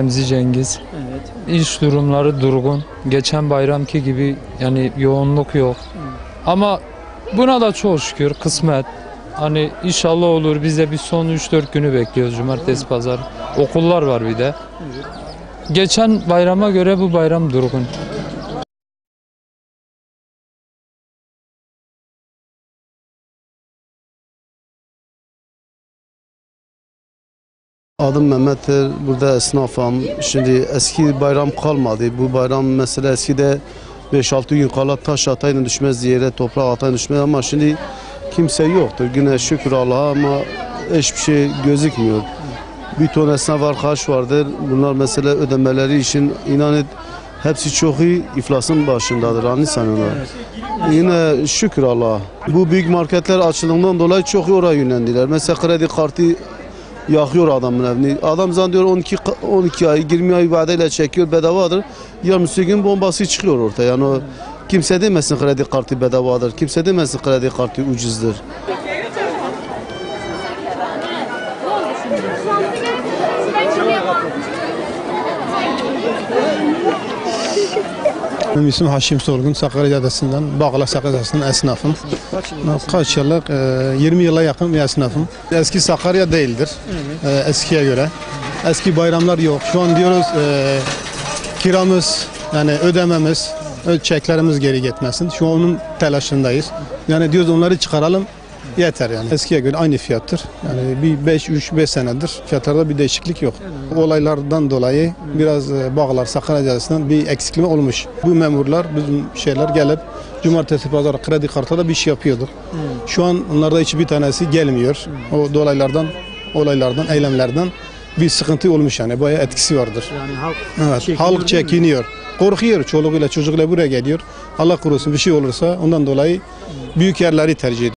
Remzi Cengiz. Evet. İş durumları durgun. Geçen bayramki gibi yani yoğunluk yok. Ama buna da çok şükür kısmet. Hani inşallah olur. Biz de bir son 3-4 günü bekliyoruz. Cumartesi, pazar. Okullar var bir de. Geçen bayrama göre bu bayram durgun. Adım Mehmet'tir. Burada esnafım. Şimdi eski bayram kalmadı. Bu bayram mesela eskide 5-6 gün kala taş atayla düşmez, yere toprak atayla düşmez ama şimdi kimse yoktur. Yine şükür Allah'a ama hiçbir şey gözükmüyor. Bir ton esnaf arkadaş vardır. Bunlar mesela ödemeleri için inan et hepsi çok iyi iflasın başındadır. Anlıyorlar. Yine şükür Allah'a. Bu büyük marketler açıldığından dolayı çok iyi oraya yönlendiler. Mesela kredi kartı yakıyor adamın evini. Adam zannediyor 12 ay 20 ay vadeyle çekiyor bedavadır. Yarın gün bombası çıkıyor ortaya. Yani o, kimse demesin kredi kartı bedavadır. Kimse demesin kredi kartı ucuzdur. Benim ismim Haşim Sorgun, Sakarya Caddesi'nden, Bağla Sakarya Caddesi'nden esnafım. Kaç yıllık? 20 yıla yakın bir esnafım. Eski Sakarya değildir, eskiye göre. Eski bayramlar yok. Şu an diyoruz kiramız, yani ödememiz, çeklerimiz geri gitmesin. Şu an onun telaşındayız. Yani diyoruz onları çıkaralım. Yeter yani. Eskiye göre aynı fiyattır. Yani bir 5 senedir fiyatlarda bir değişiklik yok. Olaylardan dolayı biraz Bağlar Sakarya Caddesi'nden bir eksikliği olmuş. Bu memurlar, bizim şeyler gelip cumartesi pazar kredi kartıyla bir şey yapıyorduk. Şu an onlarda hiçbir tanesi gelmiyor. O olaylardan, eylemlerden bir sıkıntı olmuş yani. Bayağı etkisi vardır. Yani halk Evet, halk çekiniyor. Korkuyor. Çoluğuyla çocukla buraya geliyor. Allah korusun bir şey olursa ondan dolayı büyük yerleri tercih ediyor.